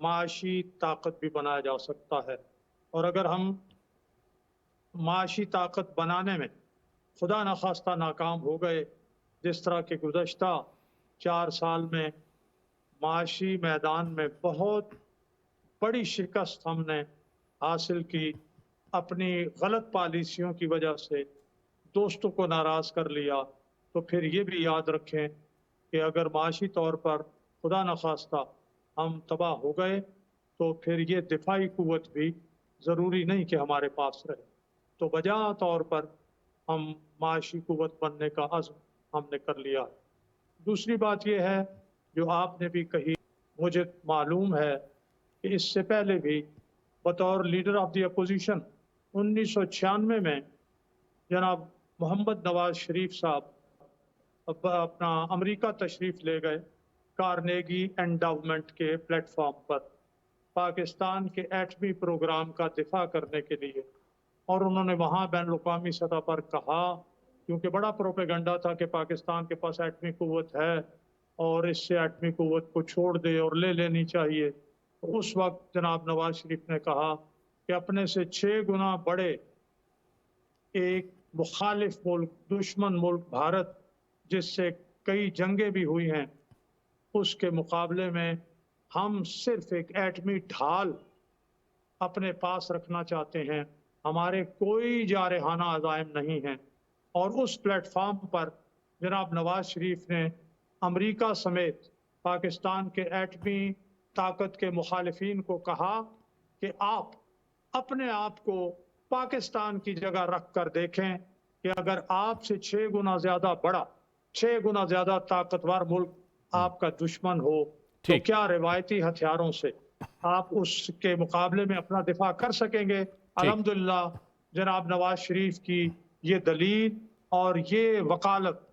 معاشی طاقت بھی بنایا جا سکتا ہے. اور اگر ہم معاشی طاقت بنانے میں خدا نخواستہ ناکام ہو گئے، جس طرح کہ گزشتہ 4 سال میں معاشی میدان میں بہت بڑی شکست ہم نے حاصل کی، اپنی غلط پالیسیوں کی وجہ سے دوستوں کو ناراض کر لیا، تو پھر یہ بھی یاد رکھیں کہ اگر معاشی طور پر خدا نخواستہ ہم تباہ ہو گئے تو پھر یہ دفاعی قوت بھی ضروری نہیں کہ ہمارے پاس رہے. تو بجا طور پر ہم معاشی قوت بننے کا عزم ہم نے کر لیا ہے. دوسری بات یہ ہے جو آپ نے بھی کہی، مجھے معلوم ہے کہ اس سے پہلے بھی بطور لیڈر آف دی اپوزیشن 1996 میں جناب محمد نواز شریف صاحب اپنا امریکہ تشریف لے گئے کارنیگی انڈاؤمنٹ کے پلیٹ فارم پر پاکستان کے ایٹمی پروگرام کا دفاع کرنے کے لیے، اور انہوں نے وہاں بین الاقوامی سطح پر کہا، کیونکہ بڑا پروپیگنڈا تھا کہ پاکستان کے پاس ایٹمی قوت ہے اور اس سے ایٹمی قوت کو چھوڑ دے اور لے لینی چاہیے. اس وقت جناب نواز شریف نے کہا کہ اپنے سے 6 گنا بڑے ایک مخالف ملک، دشمن ملک بھارت، جس سے کئی جنگیں بھی ہوئی ہیں، اس کے مقابلے میں ہم صرف ایک ایٹمی ڈھال اپنے پاس رکھنا چاہتے ہیں، ہمارے کوئی جارحانہ عزائم نہیں ہیں. اور اس پلیٹ فارم پر جناب نواز شریف نے امریکہ سمیت پاکستان کے ایٹمی طاقت کے مخالفین کو کہا کہ آپ اپنے آپ کو پاکستان کی جگہ رکھ کر دیکھیں کہ اگر آپ سے 6 گنا زیادہ بڑا، 6 گنا زیادہ طاقتور ملک آپ کا دشمن ہو تو کیا روایتی ہتھیاروں سے آپ اس کے مقابلے میں اپنا دفاع کر سکیں گے؟ الحمدللہ جناب نواز شریف کی یہ دلیل اور یہ وکالت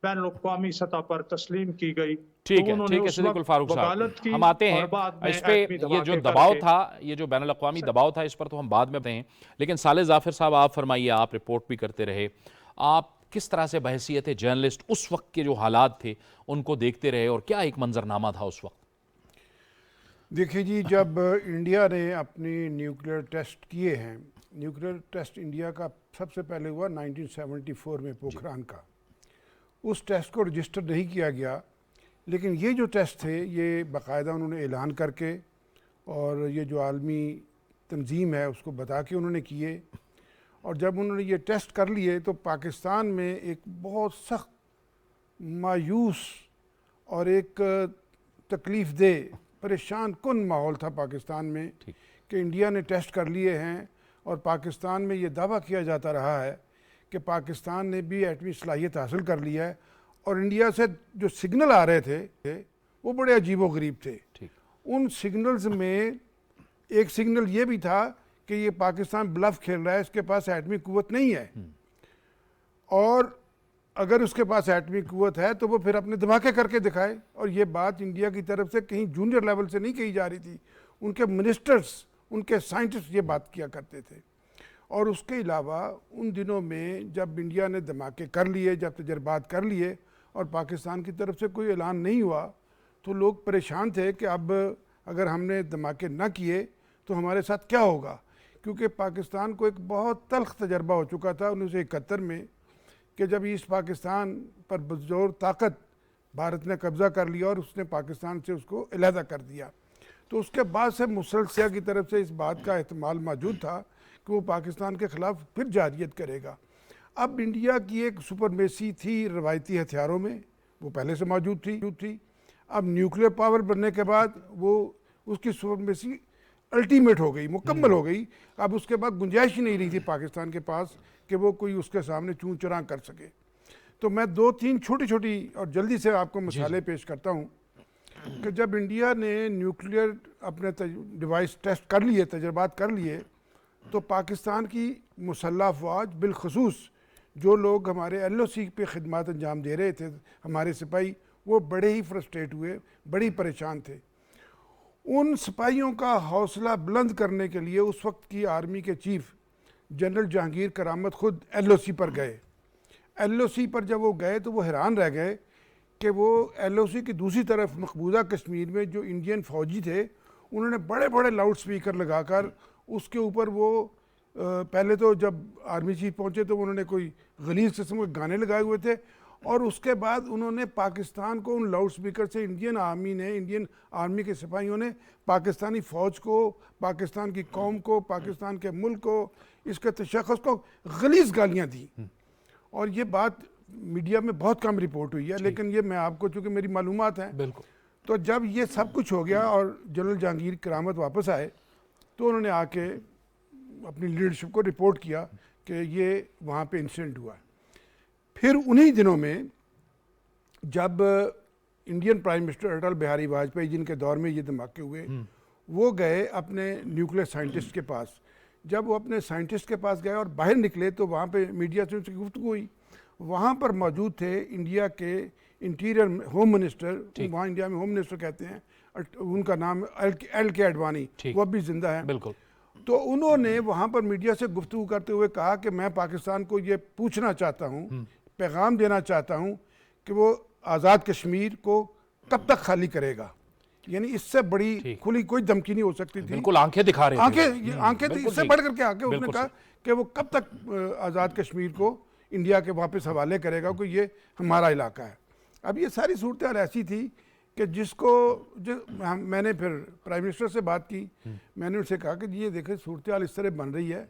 بین الاقوامی سطح پر تسلیم کی گئی. ٹھیک ہے صدیق الفاروق صاحب، ہم آتے ہیں اس پہ. یہ جو دباؤ تھا، یہ جو بین الاقوامی دباؤ تھا، اس پر تو ہم بعد میں بتائیں ہیں، لیکن صالح ظافر صاحب آپ فرمائیے، آپ رپورٹ بھی کرتے رہے، آپ کس طرح سے بحیثیت جرنلسٹ اس وقت کے جو حالات تھے ان کو دیکھتے رہے اور کیا ایک منظرنامہ تھا اس وقت؟ دیکھیے جی، جب انڈیا نے اپنی نیوکلیئر ٹیسٹ کیے ہیں، نیوکلیئر ٹیسٹ انڈیا کا سب سے پہلے ہوا 1974 میں پوکھران کا. اس ٹیسٹ کو رجسٹر نہیں کیا گیا، لیکن یہ جو ٹیسٹ تھے یہ باقاعدہ انہوں نے اعلان کر کے اور یہ جو عالمی تنظیم ہے اس کو بتا کے انہوں نے کیے. اور جب انہوں نے یہ ٹیسٹ کر لیے تو پاکستان میں ایک بہت سخت مایوس اور ایک تکلیف دہ پریشان کن ماحول تھا پاکستان میں کہ انڈیا نے ٹیسٹ کر لیے ہیں اور پاکستان میں یہ دعویٰ کیا جاتا رہا ہے کہ پاکستان نے بھی ایٹمی صلاحیت حاصل کر لی ہے. اور انڈیا سے جو سگنل آ رہے تھے وہ بڑے عجیب و غریب تھے. ان سگنلز میں ایک سگنل یہ بھی تھا کہ یہ پاکستان بلف کھیل رہا ہے، اس کے پاس ایٹمی قوت نہیں ہے، اور اگر اس کے پاس ایٹمی قوت ہے تو وہ پھر اپنے دھماکے کر کے دکھائے. اور یہ بات انڈیا کی طرف سے کہیں جونیئر لیول سے نہیں کہی جا رہی تھی، ان کے منسٹرز، ان کے سائنٹسٹ یہ بات کیا کرتے تھے. اور اس کے علاوہ ان دنوں میں جب انڈیا نے دھماکے کر لیے، جب تجربات کر لیے اور پاکستان کی طرف سے کوئی اعلان نہیں ہوا، تو لوگ پریشان تھے کہ اب اگر ہم نے دھماکے نہ کیے تو ہمارے ساتھ کیا ہوگا. کیونکہ پاکستان کو ایک بہت تلخ تجربہ ہو چکا تھا 1971 میں کہ جب ایسٹ پاکستان پر بزور طاقت بھارت نے قبضہ کر لیا اور اس نے پاکستان سے اس کو علیحدہ کر دیا. تو اس کے بعد سے مسلسل کی طرف سے اس بات کا احتمال موجود تھا کہ وہ پاکستان کے خلاف پھر جارحیت کرے گا. اب انڈیا کی ایک سپرمیسی تھی روایتی ہتھیاروں میں، وہ پہلے سے موجود تھی. اب نیوکلیئر پاور بننے کے بعد وہ اس کی سپرمیسی الٹیمیٹ ہو گئی، مکمل ہو گئی. اب اس کے بعد گنجائش ہی نہیں رہی تھی پاکستان کے پاس کہ وہ کوئی اس کے سامنے چون چراں کر سکے. تو میں 2-3 چھوٹی اور جلدی سے آپ کو مثالیں پیش کرتا ہوں کہ جب انڈیا نے نیوکلیئر اپنے ڈیوائس ٹیسٹ کر لیے، تجربات کر لیے، تو پاکستان کی مسلح افواج، بالخصوص جو لوگ ہمارے LOC پہ خدمات انجام دے رہے تھے، ہمارے سپاہی، وہ بڑے ہی فرسٹریٹ ہوئے، بڑی پریشان تھے. ان سپاہیوں کا حوصلہ بلند کرنے کے لیے اس وقت کی آرمی کے چیف جنرل جہانگیر کرامت خود LOC پر گئے. LOC پر جب وہ گئے تو وہ حیران رہ گئے کہ وہ LOC کی دوسری طرف مقبوضہ کشمیر میں جو انڈین فوجی تھے انہوں نے بڑے بڑے لاؤڈ سپیکر لگا کر اس کے اوپر وہ پہلے تو جب آرمی چیف پہنچے تو انہوں نے کوئی غلیظ قسم کے گانے لگائے ہوئے تھے، اور اس کے بعد انہوں نے پاکستان کو ان لاؤڈ سپیکر سے انڈین آرمی کے سپاہیوں نے پاکستانی فوج کو، پاکستان کی قوم کو، پاکستان کے ملک کو، اس کے تشخص کو غلیظ گالیاں دیں، اور یہ بات میڈیا میں بہت کم رپورٹ ہوئی ہے، لیکن یہ میں آپ کو چونکہ میری معلومات ہیں، تو جب یہ سب کچھ ہو گیا اور جنرل جہانگیر کرامت واپس آئے تو انہوں نے آ کے اپنی لیڈرشپ کو رپورٹ کیا کہ یہ وہاں پہ انسیڈنٹ ہوا ہے۔ پھر انہی دنوں میں جب Indian prime minister Atal Bihari Vajpayee جن کے دور میں یہ دھماکے ہوئے، وہ گئے اپنے نیوکلیر سائنٹسٹ کے پاس، جب وہ اپنے سائنٹسٹ کے پاس گئے اور باہر نکلے تو وہاں پہ میڈیا سے ان سے گفتگو ہوئی، وہاں پر موجود تھے انڈیا کے انٹیریئر ہوم منسٹر، وہاں انڈیا میں ہوم منسٹر کہتے ہیں، ان کا نام ایل کے اڈوانی، وہ بھی زندہ ہیں، بالکل۔ تو انہوں نے وہاں پر میڈیا سے گفتگو کرتے ہوئے کہا کہ میں پاکستان کو یہ پوچھنا چاہتا ہوں، پیغام دینا چاہتا ہوں کہ وہ آزاد کشمیر کو کب تک خالی کرے گا، یعنی اس سے بڑی کھلی کوئی دھمکی نہیں ہو سکتی تھی، بالکل آنکھیں دکھا رہے تھے، آنکھیں اس سے بڑھ کر کے آگے اس نے کہا کہ وہ کب تک آزاد کشمیر کو انڈیا کے واپس حوالے کرے گا کہ یہ ہمارا علاقہ ہے۔ اب یہ ساری صورتحال ایسی تھی کہ جس کو میں نے پھر پرائم منسٹر سے بات کی، میں نے ان سے کہا کہ یہ دیکھیں صورتحال اس طرح بن رہی ہے،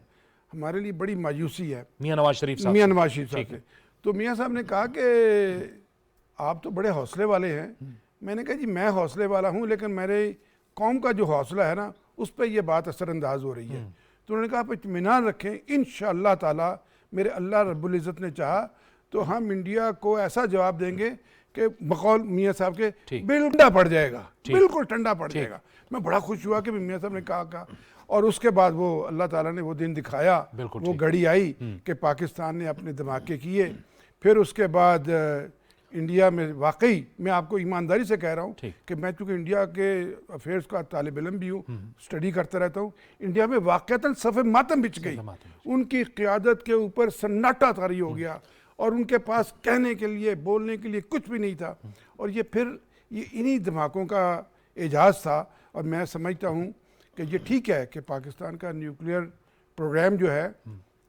ہمارے لیے بڑی مایوسی ہے، میاں نواز شریف صاحب سے۔ تو میاں صاحب نے کہا کہ آپ تو بڑے حوصلے والے ہیں۔ میں نے کہا جی میں حوصلے والا ہوں، لیکن میرے قوم کا جو حوصلہ ہے نا اس پہ یہ بات اثر انداز ہو رہی ہے۔ تو انہوں نے کہا آپ اطمینان رکھیں، انشاءاللہ تعالی میرے اللہ رب العزت نے چاہا تو ہم انڈیا کو ایسا جواب دیں گے کہ بقول میاں صاحب کے بالکل ٹھنڈا پڑ جائے گا، بالکل ٹھنڈا پڑ جائے گا۔ میں بڑا خوش ہوا کہ میاں صاحب نے کہا، اور اس کے بعد وہ اللہ تعالیٰ نے وہ دن دکھایا، وہ گھڑی آئی کہ پاکستان نے اپنے دھماکے کیے۔ پھر اس کے بعد انڈیا میں واقعی میں آپ کو ایمانداری سے کہہ رہا ہوں کہ میں چونکہ انڈیا کے افیئرس کا طالب علم بھی ہوں، اسٹڈی کرتا رہتا ہوں، انڈیا میں واقعتاً صف ماتم بچ گئی، ان کی قیادت کے اوپر سناٹا طاری ہو گیا، اور ان کے پاس کہنے کے لیے بولنے کے لیے کچھ بھی نہیں تھا، اور یہ پھر یہ انہی دھماکوں کا اعجاز تھا۔ اور میں سمجھتا ہوں کہ یہ ٹھیک ہے کہ پاکستان کا نیوکلیئر پروگرام جو ہے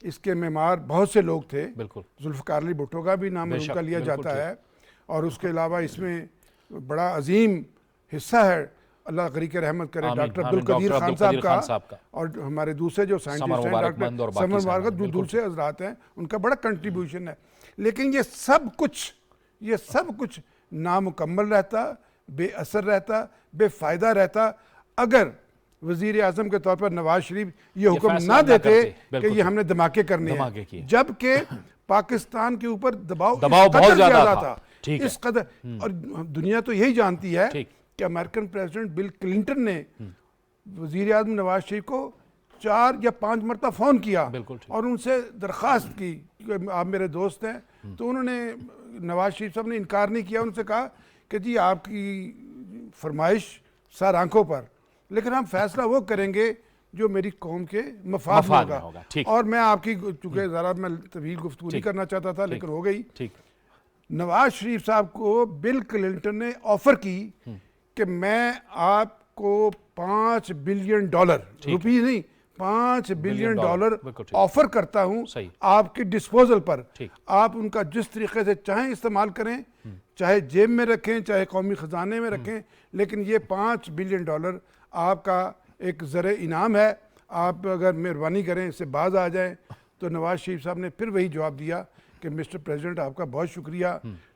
اس کے معمار بہت سے لوگ تھے، ذوالفقار علی بھٹو کا بھی نام ان کا لیا جاتا ہے، اور اس کے علاوہ اس میں بڑا عظیم حصہ ہے، اللہ غریق رحمت کرے، ڈاکٹر عبدالقدیر خان صاحب کا، اور ہمارے دوسرے جو سائنٹسٹ ہیں ڈاکٹر سمر مبارک، جو دوسرے حضرات ہیں، ان کا بڑا کنٹریبیوشن ہے۔ لیکن یہ سب کچھ نامکمل رہتا، بے اثر رہتا، بے فائدہ رہتا اگر وزیر اعظم کے طور پر نواز شریف یہ حکم نہ دیتے کہ یہ ہم نے دھماکے کرنے ہیں، جبکہ پاکستان کے اوپر دباؤ بہت زیادہ تھا، اس قدر، اور دنیا تو یہی جانتی ہے کہ امریکن پریزیڈنٹ بل کلنٹن نے وزیر اعظم نواز شریف کو 4 یا 5 مرتبہ فون کیا اور ان سے درخواست کی کہ آپ میرے دوست ہیں، تو انہوں نے نواز شریف صاحب نے انکار نہیں کیا، ان سے کہا کہ جی آپ کی فرمائش سر آنکھوں پر، لیکن ہم فیصلہ وہ کریں گے جو میری قوم کے مفاد میں ہوگا۔ اور میں آپ کی چونکہ ذرا میں طویل گفتگو نہیں کرنا چاہتا تھا لیکن ہو گئی، نواز شریف صاحب کو بل کلنٹن نے آفر کی کہ میں آپ کو $5 بلین روپیز نہیں $5 بلین آفر کرتا ہوں آپ کی ڈسپوزل پر، آپ ان کا جس طریقے سے چاہیں استعمال کریں، چاہے جیب میں رکھیں چاہے قومی خزانے میں رکھیں، لیکن یہ $5 بلین آپ کا ایک زر انعام ہے، آپ اگر مہربانی کریں اس سے باز آ جائیں۔ تو نواز شریف صاحب نے پھر وہی جواب دیا کہ مسٹر پریزیڈنٹ آپ کا بہت شکریہ،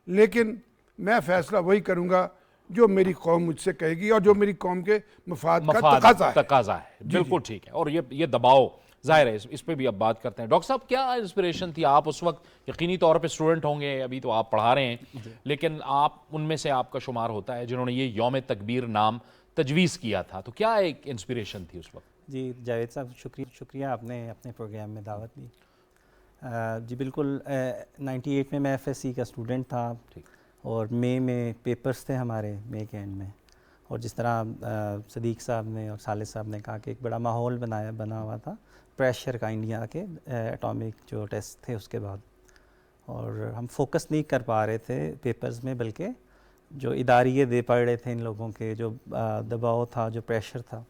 لیکن میں فیصلہ وہی کروں گا جو میری قوم مجھ سے کہے گی اور جو میری قوم کے مفاد کا تقاضا ہے۔ بالکل ٹھیک ہے، اور یہ دباؤ ظاہر ہے، اس پہ بھی اب بات کرتے ہیں۔ ڈاکٹر صاحب کیا انسپریشن تھی؟ آپ اس وقت یقینی طور پہ اسٹوڈنٹ ہوں گے، ابھی تو آپ پڑھا رہے ہیں، لیکن آپ ان میں سے آپ کا شمار ہوتا ہے جنہوں نے یہ یوم تکبیر نام تجویز کیا تھا، تو کیا ایک انسپریشن تھی اس وقت؟ جی جاوید صاحب شکریہ، آپ نے اپنے پروگرام میں دعوت دی۔ جی بالکل، 98 میں ایف ایس سی کا اسٹوڈنٹ تھا، اور مئی میں پیپرز تھے ہمارے، مئی کے اینڈ میں، اور جس طرح صدیق صاحب نے اور صالح صاحب نے کہا کہ ایک بڑا ماحول بنا ہوا تھا پریشر کا انڈیا کے ایٹامک جو ٹیسٹ تھے اس کے بعد، اور ہم فوکس نہیں کر پا رہے تھے پیپرز میں، بلکہ جو اداریے دے پڑ رہے تھے ان لوگوں کے، جو دباؤ تھا، جو پریشر تھا،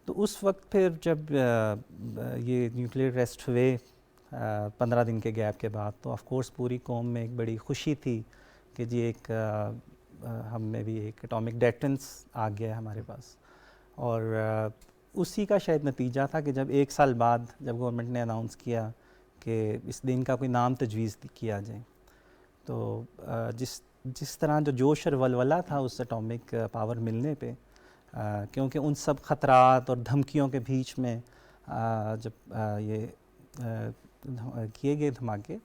تو اس وقت پھر جب یہ نیوکلیئر ٹیسٹ ہوئے 15 دن کے گیپ کے بعد، تو آف کورس پوری قوم میں ایک بڑی خوشی تھی کہ جی ایک ہم میں بھی ایک اٹامک ڈیٹنس آ گیا ہے ہمارے پاس. اور اسی کا شاید نتیجہ تھا کہ جب 1 سال بعد جب گورنمنٹ نے اناؤنس کیا کہ اس دن کا کوئی نام تجویز کیا جائے، تو جس طرح جو جوش اور ولولہ تھا اس اٹامک پاور ملنے پہ، کیونکہ ان سب خطرات اور دھمکیوں کے بیچ میں جب یہ کیے گئے دھماکے،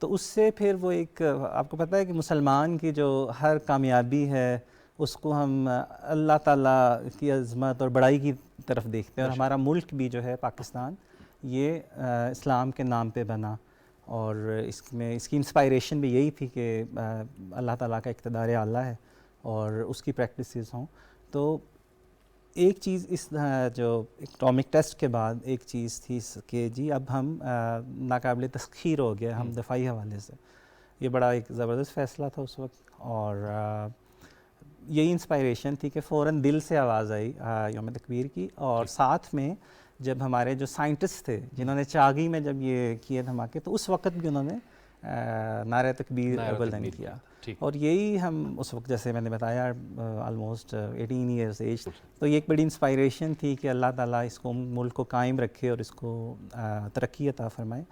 تو اس سے پھر وہ ایک، آپ کو پتہ ہے کہ مسلمان کی جو ہر کامیابی ہے اس کو ہم اللہ تعالیٰ کی عظمت اور بڑائی کی طرف دیکھتے ہیں، اور ہمارا ملک بھی جو ہے پاکستان یہ اسلام کے نام پہ بنا، اور اس کی انسپائریشن بھی یہی تھی کہ اللہ تعالیٰ کا اقتدار اعلیٰ ہے اور اس کی پریکٹسز ہوں. تو ایک چیز اس جو اٹامک ٹیسٹ کے بعد ایک چیز تھی کہ جی اب ہم ناقابل تسخیر ہو گیا ہم دفاعی حوالے سے. یہ بڑا ایک زبردست فیصلہ تھا اس وقت، اور یہی انسپائریشن تھی کہ فوراً دل سے آواز آئی یوم تکبیر کی. اور ساتھ میں جب ہمارے جو سائنٹسٹ تھے جنہوں نے چاگی میں جب یہ کیے دھماکے، تو اس وقت بھی انہوں نے نعرہ تکبیر بلند کیا. اور یہی ہم اس وقت، جیسے میں نے بتایا، آلموسٹ 18 ایئرز ایج، تو یہ ایک بڑی انسپائریشن تھی کہ اللہ تعالیٰ اس کو ملک کو قائم رکھے اور اس کو ترقی عطا فرمائے.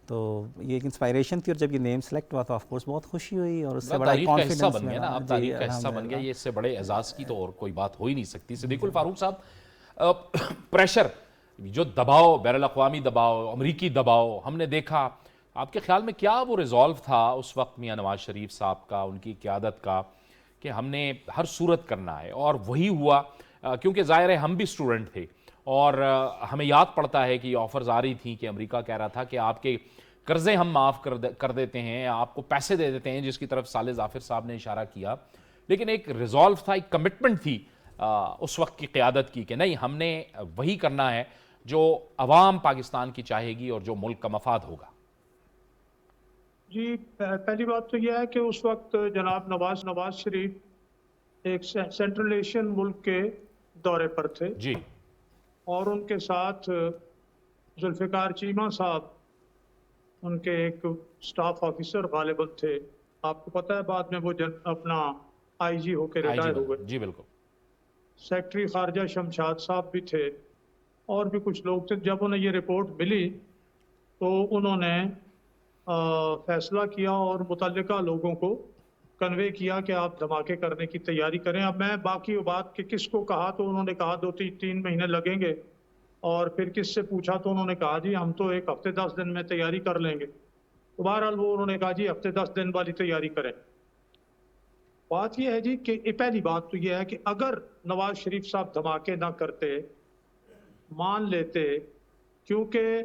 تو یہ ایک انسپائریشن تھی، اور جب یہ نیم سلیکٹ ہوا تو آف کورس بہت خوشی ہوئی، اور اس سے بڑا کانفیڈنس بن گیا نا. اب تاریخ کا حصہ بن گیا، یہ اس سے بڑے اعزاز کی تو اور کوئی بات ہو ہی نہیں سکتی. صدیق الفاروق صاحب، پریشر، جو دباؤ، بین الاقوامی دباؤ، امریکی دباؤ ہم نے دیکھا، آپ کے خیال میں کیا وہ ریزولو تھا اس وقت میاں نواز شریف صاحب کا، ان کی قیادت کا، کہ ہم نے ہر صورت کرنا ہے، اور وہی ہوا؟ کیونکہ ظاہر ہے ہم بھی اسٹوڈنٹ تھے، اور ہمیں یاد پڑتا ہے کہ یہ آفرز آ رہی تھیں کہ امریکہ کہہ رہا تھا کہ آپ کے قرضے ہم معاف کر دیتے ہیں، آپ کو پیسے دے دیتے ہیں، جس کی طرف صالح ظافر صاحب نے اشارہ کیا. لیکن ایک ریزولو تھا، ایک کمٹمنٹ تھی اس وقت کی قیادت کی کہ نہیں، ہم نے وہی کرنا ہے جو عوام پاکستان کی چاہے گی اور جو ملک کا مفاد ہوگا. جی، پہلی بات تو یہ ہے کہ اس وقت جناب نواز شریف ایک سینٹرل ایشین ملک کے دورے پر تھے جی، اور ان کے ساتھ ذوالفقار چیمہ صاحب، ان کے ایک سٹاف آفیسر غالباً تھے. آپ کو پتہ ہے بعد میں وہ اپنا آئی جی ہو کے ریٹائر ہو گئے. جی بالکل. سیکٹری خارجہ شمشاد صاحب بھی تھے، اور بھی کچھ لوگ تھے. جب انہیں یہ رپورٹ ملی تو انہوں نے فیصلہ کیا اور متعلقہ لوگوں کو کنوے کیا کہ آپ دھماکے کرنے کی تیاری کریں. اب میں باقی بات کہ کس کو کہا تو انہوں نے کہا 2-3 مہینے لگیں گے، اور پھر کس سے پوچھا تو انہوں نے کہا جی ہم تو 1 ہفتے 10 دن میں تیاری کر لیں گے. تو بہرحال وہ انہوں نے کہا جی ہفتے 10 دن والی تیاری کریں. بات یہ ہے جی کہ پہلی بات تو یہ ہے کہ اگر نواز شریف صاحب دھماکے نہ کرتے، مان لیتے، کیونکہ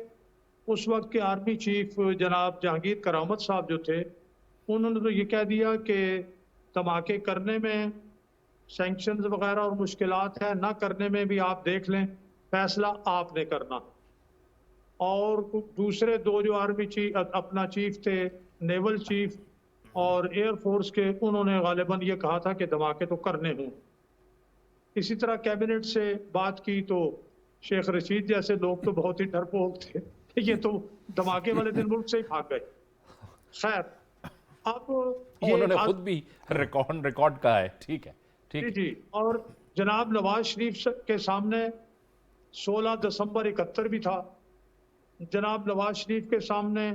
اس وقت کے آرمی چیف جناب جہانگیر کرامت صاحب جو تھے، انہوں نے تو یہ کہہ دیا کہ دھماکے کرنے میں سینکشنز وغیرہ اور مشکلات ہیں، نہ کرنے میں بھی آپ دیکھ لیں، فیصلہ آپ نے کرنا. اور دوسرے 2 جو آرمی چیف، اپنا چیف تھے، نیول چیف اور ایئر فورس کے، انہوں نے غالباً یہ کہا تھا کہ دھماکے تو کرنے ہوں. اسی طرح کیبنٹ سے بات کی تو شیخ رشید جیسے لوگ تو بہت ہی ڈرپوک تھے، یہ تو دھماکے والے دن ملک سے ہی بھاگ گئے. خیر، اب انہوں نے خود بھی ریکارڈ کہا ہے. ٹھیک ہے، جی. اور جناب نواز شریف کے سامنے 16 دسمبر 71 بھی تھا. جناب نواز شریف کے سامنے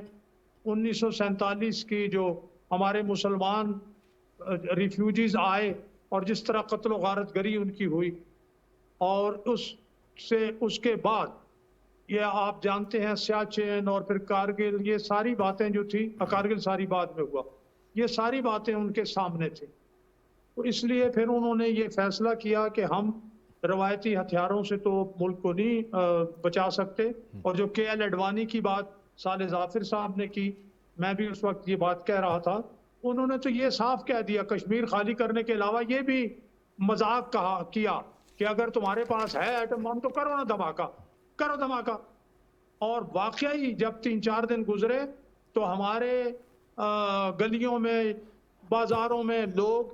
1947 کی جو ہمارے مسلمان ریفیوجیز آئے اور جس طرح قتل و غارت گری ان کی ہوئی، اور اس کے بعد یہ آپ جانتے ہیں سیاچین اور پھر کارگل، یہ ساری باتیں جو تھی، کارگل ساری بعد میں ہوا، یہ ساری باتیں ان کے سامنے تھیں. تو اس لیے پھر انہوں نے یہ فیصلہ کیا کہ ہم روایتی ہتھیاروں سے تو ملک کو نہیں بچا سکتے. اور جو کے ایل اڈوانی کی بات صالح ظافر صاحب نے کی، میں بھی اس وقت یہ بات کہہ رہا تھا، انہوں نے تو یہ صاف کہہ دیا، کشمیر خالی کرنے کے علاوہ یہ بھی مذاق کیا کہ اگر تمہارے پاس ہے ایٹم بم تو کرو نا کرو دھماکہ. اور واقعی جب 3-4 دن گزرے تو ہمارے گلیوں میں، بازاروں میں لوگ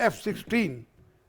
F-16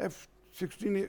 F-16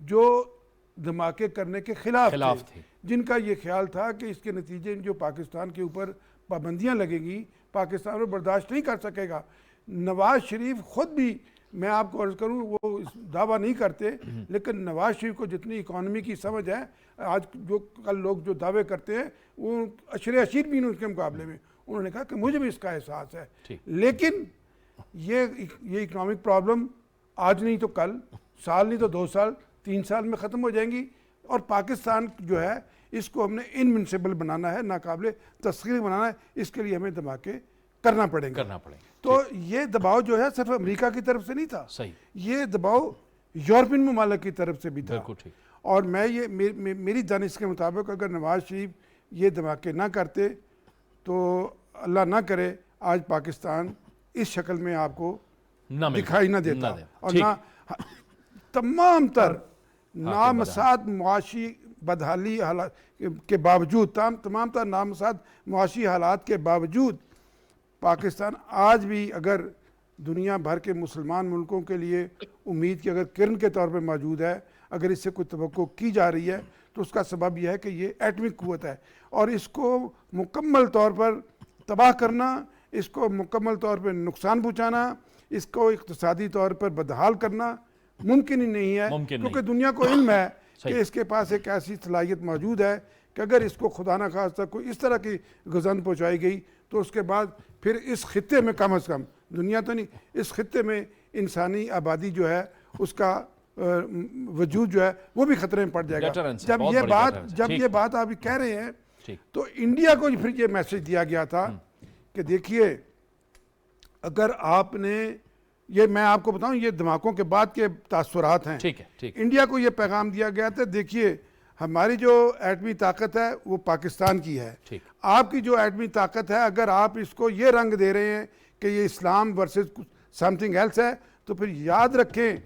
جو دھماکے کرنے کے خلاف خلاف تھے، جن کا یہ خیال تھا کہ اس کے نتیجے جو پاکستان کے اوپر پابندیاں لگیں گی پاکستان وہ برداشت نہیں کر سکے گا۔ نواز شریف خود بھی، میں آپ کو عرض کروں، وہ دعویٰ نہیں کرتے، لیکن نواز شریف کو جتنی اکانومی کی سمجھ ہے، آج جو کل لوگ جو دعوے کرتے ہیں وہ اشیر بھی نہیں اس کے مقابلے میں، انہوں نے کہا کہ مجھے بھی اس کا احساس ہے، لیکن یہ اکنامک پرابلم آج نہیں تو کل، سال نہیں تو 2 سال 3 سال میں ختم ہو جائیں گی، اور پاکستان جو ہے اس کو ہم نے انونسیبل بنانا ہے، ناقابل تسخیر بنانا ہے، اس کے لیے ہمیں دھماکے کرنا پڑیں گے۔ تو یہ دباؤ جو ہے صرف امریکہ کی طرف سے نہیں تھا، یہ دباؤ یورپین ممالک کی طرف سے بھی تھا، اور میری دانش کے مطابق اگر نواز شریف یہ دھماکے نہ کرتے تو اللہ نہ کرے آج پاکستان اس شکل میں آپ کو دکھائی نہ دیتا، اور نہ تمام تر نامساعد معاشی بدحالی حالات کے باوجود، تمام تر نامساعد معاشی حالات کے باوجود پاکستان آج بھی اگر دنیا بھر کے مسلمان ملکوں کے لیے امید کی اگر کرن کے طور پہ موجود ہے، اگر اس سے کوئی توقع کی جا رہی ہے تو اس کا سبب یہ ہے کہ یہ ایٹمی قوت ہے، اور اس کو مکمل طور پر تباہ کرنا، اس کو مکمل طور پر نقصان پہنچانا، اس کو اقتصادی طور پر بدحال کرنا ممکن ہی نہیں ہے، کیونکہ دنیا کو علم ہے کہ اس کے پاس ایک ایسی صلاحیت موجود ہے کہ اگر اس کو خدا نخواستہ کوئی اس طرح کی غزن پہنچائی گئی تو اس کے بعد پھر اس خطے میں کم از کم، دنیا تو نہیں، اس خطے میں انسانی آبادی جو ہے اس کا وجود جو ہے وہ بھی خطرے میں پڑ جائے گا۔ جب یہ بات آپ کہہ رہے ہیں تو انڈیا کو پھر یہ میسج دیا گیا تھا کہ دیکھیے اگر آپ نے، یہ میں آپ کو بتاؤں یہ دھماکوں کے بعد کے تاثرات ہیں، انڈیا کو یہ پیغام دیا گیا تھا دیکھیے ہماری جو ایٹمی طاقت ہے وہ پاکستان کی ہے، آپ کی جو ایٹمی طاقت ہے اگر آپ اس کو یہ رنگ دے رہے ہیں کہ یہ اسلام ورسز سم تھنگ ایلس ہے تو پھر یاد رکھیں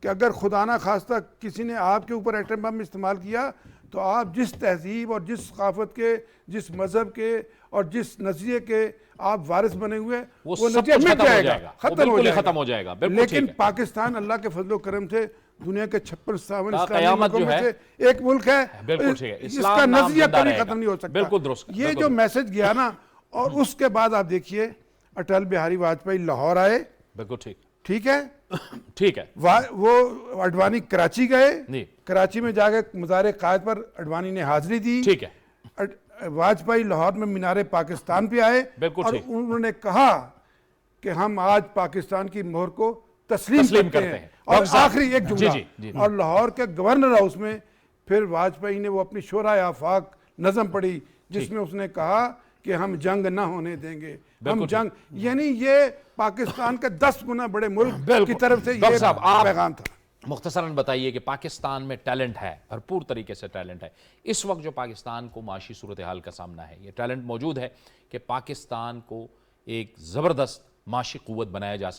کہ اگر خدا نہ خواستہ کسی نے آپ کے اوپر ایٹم بم استعمال کیا تو آپ جس تہذیب اور جس ثقافت کے، جس مذہب کے اور جس نظریے کے آپ وارث بنے ہوئے وہ نظریہ مٹ جائے گا، ختم ہو جائے گا۔ لیکن پاکستان اللہ کے فضل و کرم سے دنیا کے 56-57 اسلامی ملکوں میں سے ایک ملک ہے، اس کا نظریہ کبھی ختم نہیں ہو سکتا۔ یہ جو میسج گیا نا، اور اس کے بعد آپ دیکھیے اٹل بہاری واجپئی لاہور آئے، ٹھیک ہے، وہ اڈوانی کراچی گئے، کراچی میں جا کے مزار قائد پر اڈوانی نے حاضری دی، واجپئی لاہور میں مینار پاکستان پہ آئے اور انہوں نے کہا کہ ہم آج پاکستان کی مہر کو تسلیم کرتے ہیں، اور آخری ایک جملہ، اور لاہور کے گورنر ہاؤس میں پھر واجپئی نے وہ اپنی شورائے آفاق نظم پڑھی جس میں اس نے کہا کہ ہم جنگ نہ ہونے دیں گے، ہم جنگ، یعنی یہ پاکستان کے 10 گنا بڑے ملک کی طرف سے یہ پیغام تھا۔ مختصراً بتائیے کہ پاکستان میں ٹیلنٹ ہے، بھرپور طریقے سے ٹیلنٹ ہے، اس وقت جو پاکستان کو معاشی صورتحال کا سامنا ہے، یہ ٹیلنٹ موجود ہے کہ پاکستان کو ایک زبردست معاشی قوت بنایا جا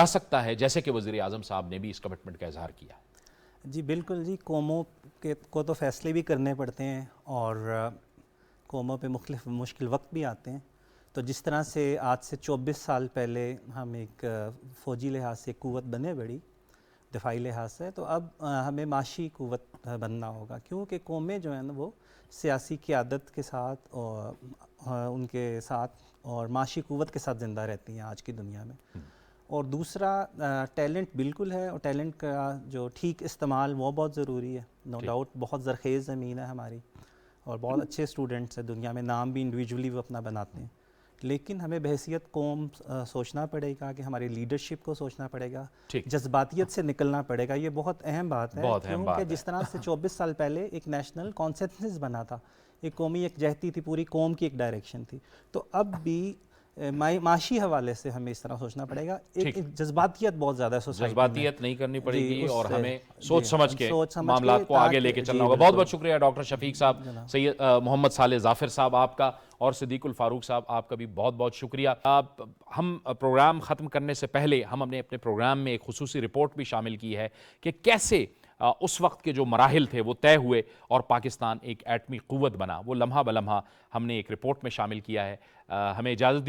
سکتا ہے، جیسے کہ وزیر اعظم صاحب نے بھی اس کمٹمنٹ کا اظہار کیا ہے۔ جی بالکل جی، قوموں کو تو فیصلے بھی کرنے پڑتے ہیں اور قوموں پہ مختلف مشکل وقت بھی آتے ہیں، تو جس طرح سے آج سے 24 سال پہلے ہم ایک فوجی لحاظ سے قوت بنے بڑی، دفاعی لحاظ سے، تو اب ہمیں معاشی قوت بننا ہوگا، کیونکہ قومیں جو ہیں نا وہ سیاسی قیادت کے ساتھ اور ان کے ساتھ اور معاشی قوت کے ساتھ زندہ رہتی ہیں آج کی دنیا میں۔ اور دوسرا ٹیلنٹ بالکل ہے، اور ٹیلنٹ کا جو ٹھیک استعمال وہ بہت ضروری ہے، نو ڈاؤٹ بہت زرخیز زمین ہے ہماری اور بہت اچھے اسٹوڈنٹس ہیں دنیا میں، نام بھی انڈیویجولی وہ اپنا بناتے ہیں، لیکن ہمیں بحیثیت قوم سوچنا پڑے گا کہ ہماری لیڈرشپ کو سوچنا پڑے گا، جذباتیت سے نکلنا پڑے گا، یہ بہت اہم بات ہے، کیونکہ جس طرح سے 24 سال پہلے ایک نیشنل کانسنسس بنا تھا، ایک قومی یکجہتی تھی، پوری قوم کی ایک ڈائریکشن تھی، تو اب بھی معاشی حوالے سے ہمیں اس طرح سوچنا پڑے گا، ایک جذباتیت بہت زیادہ ہے سوسائٹی میں، جذباتیت نہیں کرنی پڑے گی اور ہمیں سوچ سمجھ کے معاملات کو آگے لے کے چلنا ہوگا۔ بہت بہت شکریہ ڈاکٹر شفیق صاحب، سید محمد صالح ظافر صاحب آپ کا، اور صدیق الفاروق صاحب آپ کا بھی بہت بہت شکریہ۔ ہم پروگرام ختم کرنے سے پہلے ہم نے اپنے پروگرام میں ایک خصوصی رپورٹ بھی شامل کی ہے کہ کیسے اس وقت کے جو مراحل تھے وہ طے ہوئے اور پاکستان ایک ایٹمی قوت بنا، وہ لمحہ بلمحہ ہم نے ایک رپورٹ میں شامل کیا ہے۔ ہمیں اجازت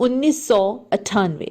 1998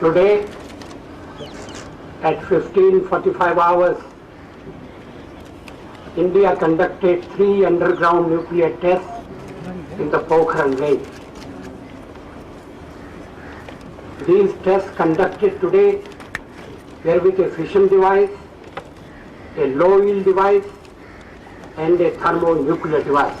Today at 15:45 hours, India conducted 3 underground nuclear tests in the Pokhran range. These tests conducted today were with a fission device, a low yield device and a thermonuclear device.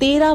13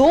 2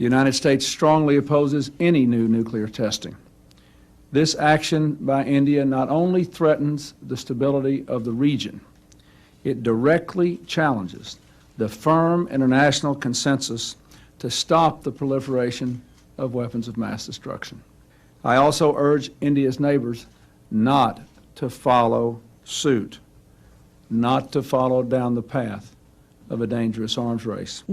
The United States strongly opposes any new nuclear testing. This action by India not only threatens the stability of the region, it directly challenges the firm international consensus to stop the proliferation of weapons of mass destruction. I also urge India's neighbors not to follow suit, not to follow down the path of a dangerous arms race.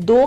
2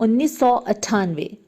1998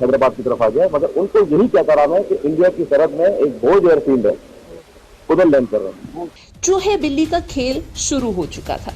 Hyderabad کی طرف آ گیا, مگر ان کو یہی کہتا رہا میں کہ انڈیا کی سرحد میں ایک بوجھ ایئر فیلڈ ہے, ادھر لینڈ کر رہا ہوں. چوہے بلی کا کھیل شروع ہو چکا تھا.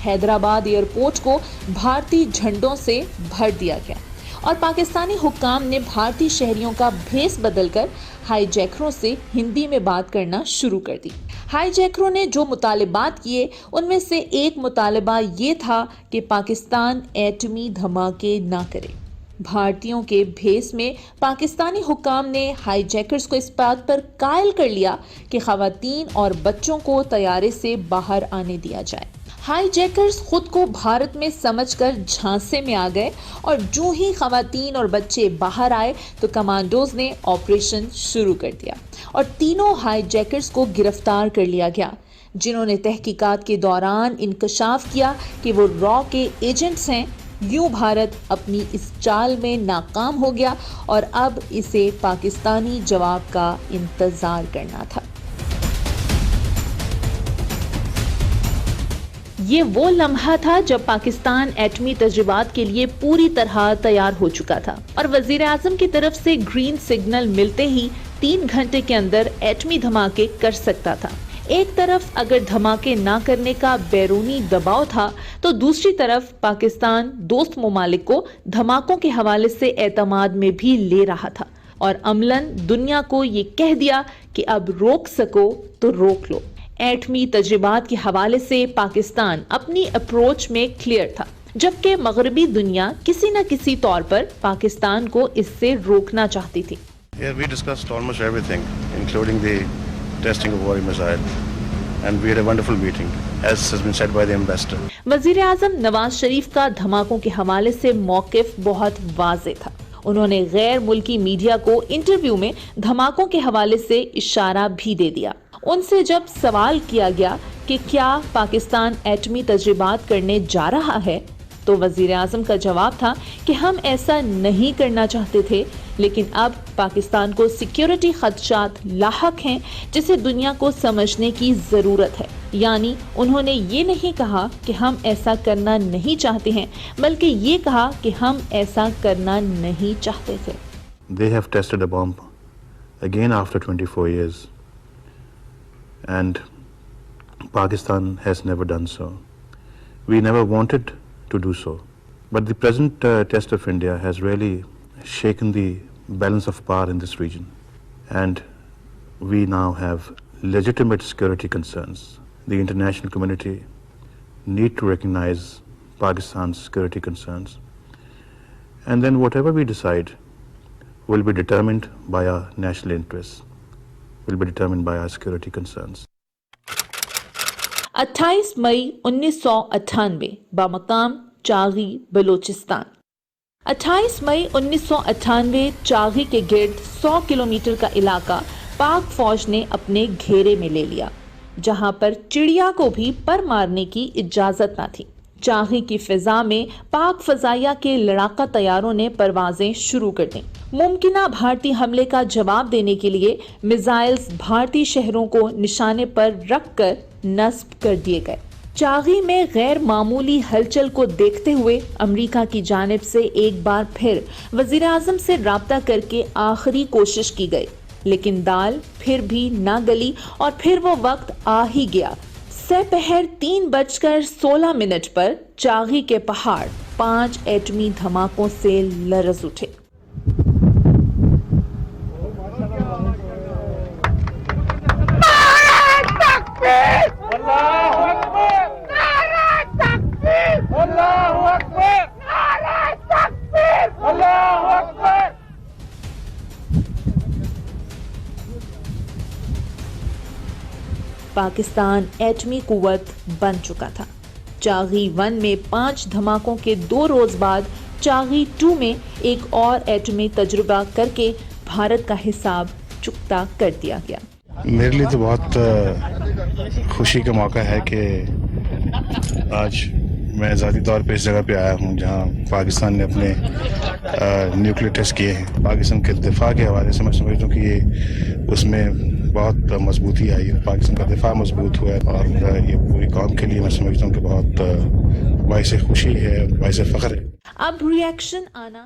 حیدرآباد ایئرپورٹ کو بھارتی جھنڈوں سے بھر دیا گیا اور پاکستانی حکام نے بھارتی شہریوں کا بھیس بدل کر ہائی جیکروں سے ہندی میں بات کرنا شروع کر دی. ہائی جیکروں نے جو مطالبات کیے ان میں سے ایک مطالبہ یہ تھا کہ پاکستان ایٹمی دھماکے نہ کرے. بھارتیوں کے بھیس میں پاکستانی حکام نے ہائی جیکرز کو اس بات پر قائل کر لیا کہ خواتین اور بچوں کو طیارے سے باہر آنے دیا جائے. ہائی جیکرز خود کو بھارت میں سمجھ کر جھانسے میں آ گئے اور جو ہی خواتین اور بچے باہر آئے تو کمانڈوز نے آپریشن شروع کر دیا اور تینوں ہائی جیکرز کو گرفتار کر لیا گیا, جنہوں نے تحقیقات کے دوران انکشاف کیا کہ وہ را کے ایجنٹس ہیں. یوں بھارت اپنی اس چال میں ناکام ہو گیا اور اب اسے پاکستانی جواب کا انتظار کرنا تھا. یہ وہ لمحہ تھا جب پاکستان ایٹمی تجربات کے لیے پوری طرح تیار ہو چکا تھا اور وزیر اعظم کی طرف سے گرین سگنل ملتے ہی 3 گھنٹے کے اندر ایٹمی دھماکے کر سکتا تھا. ایک طرف اگر دھماکے نہ کرنے کا بیرونی دباؤ تھا تو دوسری طرف پاکستان دوست ممالک کو دھماکوں کے حوالے سے اعتماد میں بھی لے رہا تھا اور عملاً دنیا کو یہ کہہ دیا کہ اب روک سکو تو روک لو. ایٹمی تجربات کے حوالے سے پاکستان اپنی اپروچ میں کلیئر تھا, جبکہ مغربی دنیا کسی نہ کسی طور پر پاکستان کو اس سے روکنا چاہتی تھی. We discussed almost everything, including the testing of Warrior missile, and we had a wonderful meeting, as has been said by the ambassador. وزیر اعظم نواز شریف کا دھماکوں کے حوالے سے موقف بہت واضح تھا. انہوں نے غیر ملکی میڈیا کو انٹرویو میں دھماکوں کے حوالے سے اشارہ بھی دے دیا. ان سے جب سوال کیا گیا کہ کیا پاکستان ایٹمی تجربات کرنے جا رہا ہے تو وزیر اعظم کا جواب تھا کہ ہم ایسا نہیں کرنا چاہتے تھے, لیکن اب پاکستان کو سیکیورٹی خدشات لاحق ہیں جسے دنیا کو سمجھنے کی ضرورت ہے. یعنی انہوں نے یہ نہیں کہا کہ ہم ایسا کرنا نہیں چاہتے ہیں, بلکہ یہ کہا کہ ہم ایسا کرنا نہیں چاہتے تھے. They have tested a bomb again after 24 years. And Pakistan has never done so. We never wanted to do so. But the present test of India has really shaken the balance of power in this region. And we now have legitimate security concerns. The international community need to recognize Pakistan's security concerns. And then whatever we decide will be determined by our national interests. Will be determined by our security concerns. 28 مئی 1998 بمقام چاغی بلوچستان. 28 مئی 1998 چاغی کے گرد 100 kilometre کا علاقہ پاک فوج نے اپنے گھیرے میں لے لیا, جہاں پر چڑیا کو بھی پر مارنے کی اجازت نہ تھی. چاغی کی فضا میں پاک فضائیہ کے لڑاکا طیاروں نے پروازیں شروع کر دیں. ممکنہ بھارتی حملے کا جواب دینے کے لیے میزائلز بھارتی شہروں کو نشانے پر رکھ کر نصب کر دیے گئے. چاغی میں غیر معمولی ہلچل کو دیکھتے ہوئے امریکہ کی جانب سے ایک بار پھر وزیر اعظم سے رابطہ کر کے آخری کوشش کی گئی, لیکن دال پھر بھی نہ گلی اور پھر وہ وقت آ ہی گیا. سپہر 3:16 پر چاغی کے پہاڑ 5 ایٹمی دھماکوں سے لرز اٹھے. پاکستان ایٹمی قوت بن چکا تھا. چاغی 1 میں 5 دھماکوں کے 2 روز بعد چاغی 2 میں ایک اور ایٹمی تجربہ کر کے بھارت کا حساب چکتا کر دیا گیا. میرے لیے تو بہت خوشی کا موقع ہے کہ آج میں ذاتی طور پہ اس جگہ پہ آیا ہوں جہاں پاکستان نے اپنے نیوکلیئر ٹیسٹ کیے ہیں. پاکستان کے دفاع کے حوالے سے میں سمجھتا ہوں کہ یہ اس میں بہت مضبوطی آئی ہے. پاکستان کا دفاع مضبوط ہوا ہے اور یہ پوری قوم کے لیے میں سمجھتا ہوں کہ بہت باعث خوشی ہے, باعث فخر ہے. اب ریئیکشن آنا